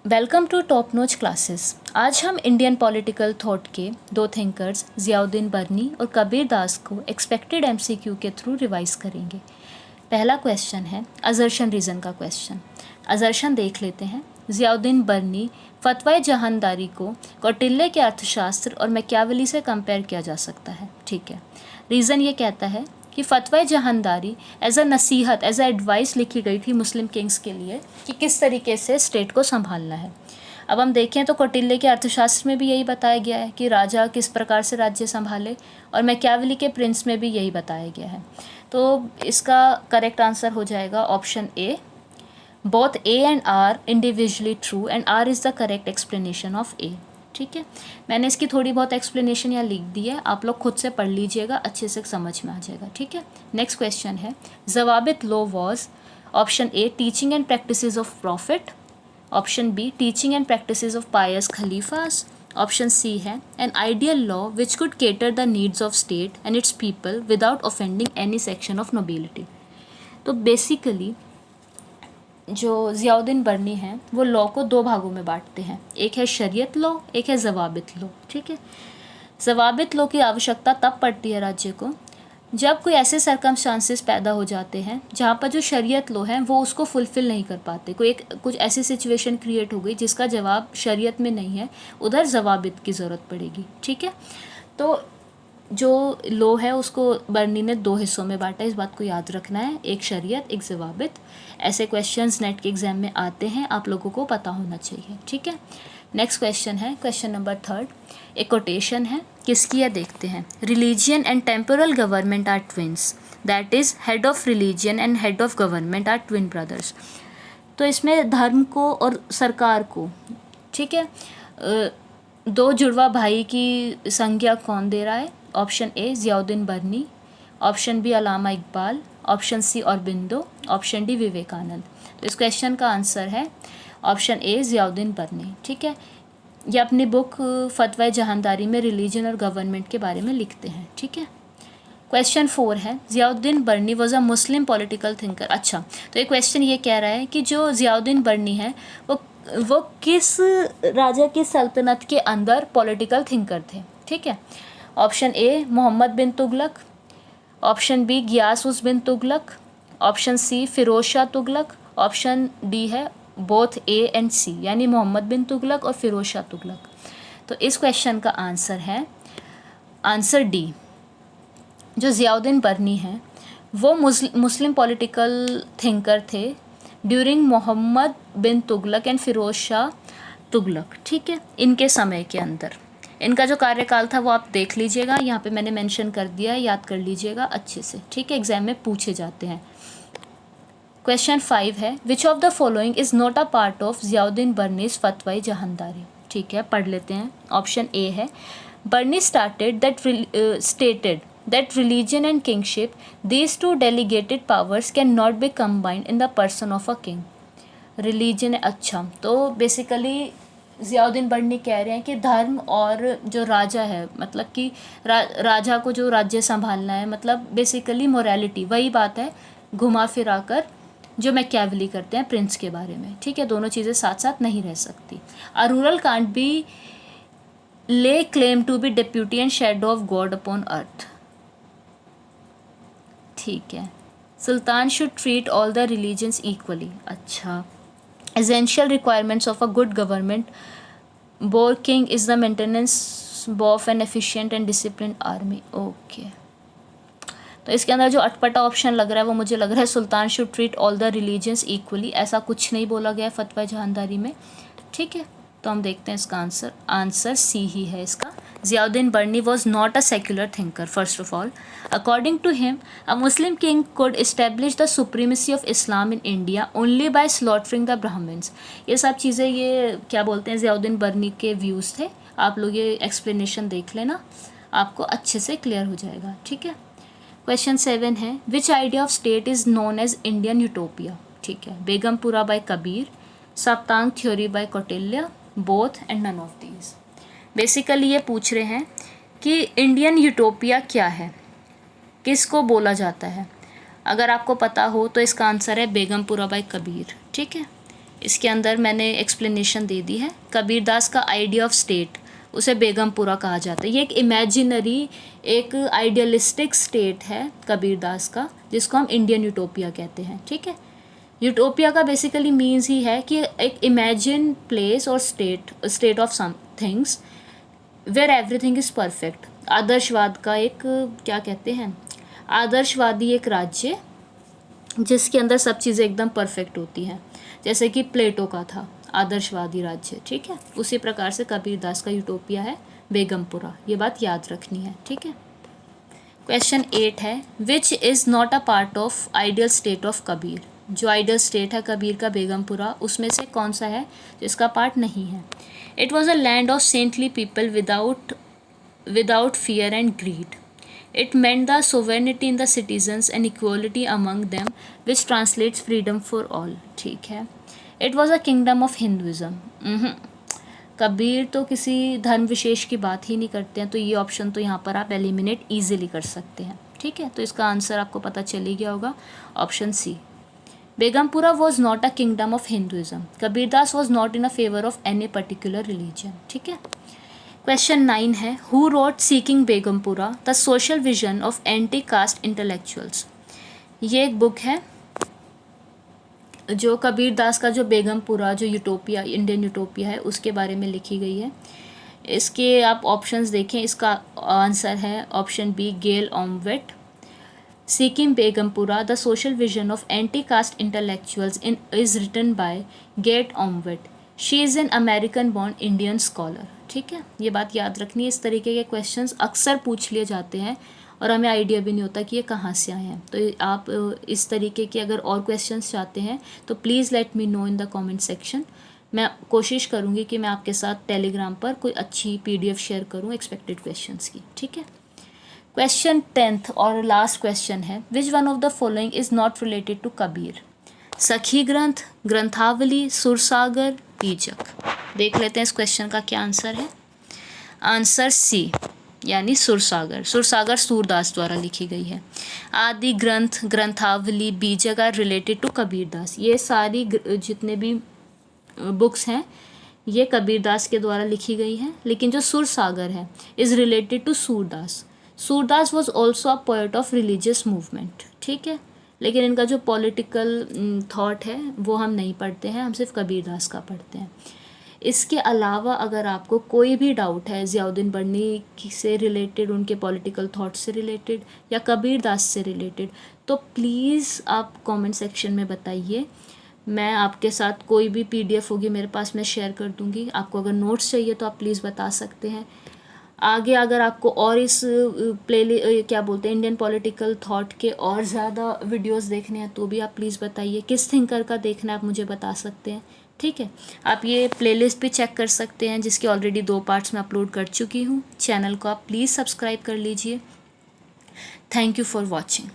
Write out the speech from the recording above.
Welcome to top notch classes. आज हम Indian political thought के दो थिंकर्स ज़ियाउद्दीन बर्नी और कबीर दास को एक्सपेक्टेड एमसीक्यू के थ्रू रिवाइज करेंगे। पहला क्वेश्चन है अजर्शन रीज़न का क्वेश्चन। अजर्शन देख लेते हैं। ज़ियाउद्दीन बर्नी फतवा जहानदारी को कौटिल्य के अर्थशास्त्र और मैकियावेली से कंपेयर किया जा सकता है। ठीक है, रीज़न ये कहता है कि फतवा जहानदारी एज अ नसीहत, एज अ एडवाइस लिखी गई थी मुस्लिम किंग्स के लिए कि किस तरीके से स्टेट को संभालना है। अब हम देखें तो कौटिल्य के अर्थशास्त्र में भी यही बताया गया है कि राजा किस प्रकार से राज्य संभाले, और मैकियावेली के प्रिंस में भी यही बताया गया है। तो इसका करेक्ट आंसर हो जाएगा option A. Both A and R individually true and R is the correct explanation of A. ठीक है, मैंने इसकी थोड़ी बहुत एक्सप्लेनेशन यहाँ लिख दी है, आप लोग खुद से पढ़ लीजिएगा, अच्छे से समझ में आ जाएगा। ठीक है, नेक्स्ट क्वेश्चन है Zawabit law was option A teaching and practices of prophet, option B teaching and practices of pious khalifas, option C है an ideal law which could cater the needs of state and its people without offending any section of nobility. तो basically जो ज़ियाउद्दीन बर्नी हैं वो law को दो भागों में बांटते हैं, एक है शरीयत लॉ, एक है ज़वाबित लॉ। ठीक है, ज़वाबित लॉ की आवश्यकता तब पड़ती है राज्य को जब कोई ऐसे सरकमस्टांसेस पैदा हो जाते हैं जहाँ पर जो शरीयत लॉ है वो उसको फुलफ़िल नहीं कर पाते। कुछ ऐसी सिचुएशन क्रिएट हो गई जिसका जवाब शरीयत में नहीं है, उधर ज़वाबित की ज़रूरत पड़ेगी। ठीक है, तो जो लॉ है उसको बर्नी ने दो हिस्सों में बांटा, इस बात को याद रखना है, एक शरीयत, एक ज़वाबित। ऐसे क्वेश्चंस नेट के एग्जाम में आते हैं, आप लोगों को पता होना चाहिए। ठीक है, नेक्स्ट क्वेश्चन है क्वेश्चन नंबर 3। एक कोटेशन है, किसकी है देखते हैं। Religion and temporal government are twins, that is head of religion and head of government are twin brothers. तो इसमें धर्म को और सरकार को, ठीक है, दो जुड़वा भाई की संज्ञा कौन दे रहा है। Option A Ziauddin Barni, option B Allama Iqbal, option C Aurobindo, option D Vivekananda. तो इस क्वेश्चन का आंसर है ऑप्शन ए ज़ियाउद्दीन बर्नी। ठीक है, ये अपनी बुक फतवा जहानदारी में रिलीजन और गवर्नमेंट के बारे में लिखते हैं। ठीक है, क्वेश्चन 4 है Ziauddin Barni was a Muslim political thinker. अच्छा, तो ये क्वेश्चन ये कह रहा है कि जो ज़ियाउद्दीन बर्नी है वो किस राजा की सल्तनत के अंदर पॉलिटिकल थिंकर थे। ठीक है, option A Muhammad bin Tughlaq, option B Ghiyas us bin Tughlaq, option C Firoz Shah Tughlaq, option D है बोथ ए एंड सी, यानी मोहम्मद बिन तुगलक और फिरोज शाह तुगलक। तो इस क्वेश्चन का आंसर है आंसर डी। जो ज़ियाउद्दीन बर्नी हैं वो मुस्लिम पॉलिटिकल थिंकर थे ड्यूरिंग मोहम्मद बिन तुगलक एंड फिरोज शाह तुगलक। ठीक है, इनके समय के अंदर इनका जो कार्यकाल था वो आप देख लीजिएगा, यहाँ पे मैंने मेंशन कर दिया है, याद कर लीजिएगा अच्छे से। ठीक है, एग्जाम में पूछे जाते हैं। क्वेश्चन 5 है which of the following is not a part of Ziauddin Bernays फतवा जहानदारी। ठीक है, पढ़ लेते हैं। ऑप्शन ए है बर्नी stated that religion and kingship, these two delegated powers cannot be combined in the person of a king. Religion, अच्छा, तो basically Ziauddin बर्नी कह रहे हैं कि धर्म और जो राजा है, मतलब कि राजा को जो राज्य संभालना है, मतलब बेसिकली मोरालिटी, वही बात है घुमा फिरा कर जो मैकियावेली करते हैं प्रिंस के बारे में। ठीक है, दोनों चीज़ें साथ साथ नहीं रह सकती। A ruler can't be lay claim to be deputy and shadow of God upon earth. ठीक है, sultan should treat all the religions equally. अच्छा, essential requirements of a good government for king is the maintenance of an efficient and discipline army. Okay, तो इसके अंदर जो अटपटा option लग रहा है वो मुझे लग रहा है sultan should treat all the religions equally, ऐसा कुछ नहीं बोला गया है फतवा जहानदारी में। ठीक है, तो हम देखते हैं इसका आंसर सी ही है इसका। Ziauddin Barni was not a secular thinker. First of all, according to him a Muslim king could establish the supremacy of Islam in India only by slaughtering the Brahmins. ये सब चीज़ें, ये क्या बोलते हैं, ज़ियाउद्दीन बर्नी के व्यूज़ थे। आप लोग ये एक्सप्लेनेशन देख लेना, आपको अच्छे से क्लियर हो जाएगा। ठीक है, क्वेश्चन 7 है which idea of state is known as Indian utopia. ठीक है, Begumpura by Kabir, Saptanga theory by Kautilya, both and none of these. Basically ये पूछ रहे हैं कि इंडियन यूटोपिया क्या है, किसको बोला जाता है। अगर आपको पता हो तो इसका आंसर है बेगमपुरा बाय कबीर। ठीक है, इसके अंदर मैंने एक्सप्लेनेशन दे दी है। कबीरदास का आइडिया ऑफ स्टेट, उसे बेगमपुरा कहा जाता है। ये एक इमेजिनरी, एक आइडियलिस्टिक स्टेट है कबीरदास का, जिसको हम इंडियन यूटोपिया कहते हैं। ठीक है, यूटोपिया का बेसिकली मीन्स ही है कि एक इमेजिन प्लेस और state of some things where everything is perfect. आदर्शवाद का एक, क्या कहते हैं, आदर्शवादी एक राज्य जिसके अंदर सब चीज़ें एकदम परफेक्ट होती हैं, जैसे कि प्लेटो का था आदर्शवादी राज्य। ठीक है, उसी प्रकार से कबीरदास का यूटोपिया है बेगमपुरा। ये बात याद रखनी है। ठीक है, क्वेश्चन 8 है, which is not a part of ideal state of Kabir. जो आइडियल स्टेट है कबीर का बेगमपुरा, उसमें से कौन सा है जिसका पार्ट नहीं है। It was a land of saintly people without fear and greed. It meant the sovereignty in the citizens and equality among them, which translates freedom for all. ठीक है, It was a kingdom of Hinduism. Kabir तो किसी धर्म विशेष की बात ही नहीं करते हैं, तो ये ऑप्शन तो यहाँ पर आप एलिमिनेट ईजिली कर सकते हैं। ठीक है, तो इसका आंसर आपको पता चल ही गया होगा, option C. Begampura was not a kingdom of Hinduism. Kabirdas was not in a favour of any particular religion. ठीक है, क्वेश्चन 9 है, who wrote seeking Begumpura the social vision of anti caste intellectuals. ये एक बुक है जो कबीरदास का जो बेगमपुरा, जो यूटोपिया, इंडियन यूटोपिया है, उसके बारे में लिखी गई है। इसके आप ऑप्शंस देखें, इसका आंसर है option B, Gail Omvedt. Seeking Begumpura the social vision of anti caste intellectuals is written by Gail Omvedt. She is an American born Indian scholar. ठीक है, ये बात याद रखनी है। इस तरीके के क्वेश्चंस अक्सर पूछ लिए जाते हैं और हमें आइडिया भी नहीं होता कि ये कहाँ से आए हैं। तो आप इस तरीके के अगर और क्वेश्चंस चाहते हैं तो please let me know in the comment section. मैं कोशिश करूँगी कि मैं आपके साथ टेलीग्राम पर कोई अच्छी PDF शेयर करूँ एक्सपेक्टेड क्वेश्चंस की. ठीक है, क्वेश्चन 10th और लास्ट क्वेश्चन है, which one of the following is not related to Kabir. Sakhi Granth, ग्रंथावली, सुरसागर, बीजक. देख लेते हैं इस क्वेश्चन का क्या आंसर है. आंसर सी, यानी सुरसागर. सुरसागर सूरदास द्वारा लिखी गई है. आदि ग्रंथ, ग्रंथावली, बीजक आर रिलेटेड टू कबीरदास. ये सारी जितने भी बुक्स हैं ये कबीरदास के द्वारा लिखी गई हैं, लेकिन जो सुरसागर है is related to Surdas. Surdas was also a poet of religious movement. ठीक है, लेकिन इनका जो पॉलिटिकल थॉट है वो हम नहीं पढ़ते हैं, हम सिर्फ कबीरदास का पढ़ते हैं. इसके अलावा अगर आपको कोई भी डाउट है ज़ियाउद्दीन बर्नी से रिलेटेड, उनके पॉलिटिकल थॉट से रिलेटेड या कबीरदास से रिलेटेड, तो प्लीज़ आप कमेंट सेक्शन में बताइए. मैं आपके साथ कोई भी PDF होगी मेरे पास, मैं शेयर कर दूँगी. आपको अगर नोट्स चाहिए तो आप प्लीज़ बता सकते हैं. आगे अगर आपको और इस क्या बोलते हैं इंडियन पॉलिटिकल थॉट के और ज़्यादा वीडियोस देखने हैं तो भी आप प्लीज़ बताइए. किस थिंकर का देखना है आप मुझे बता सकते हैं. ठीक है, आप ये प्लेलिस्ट भी चेक कर सकते हैं जिसके ऑलरेडी 2 पार्ट्स में अपलोड कर चुकी हूँ. चैनल को आप प्लीज़ सब्सक्राइब कर लीजिए. Thank you for watching.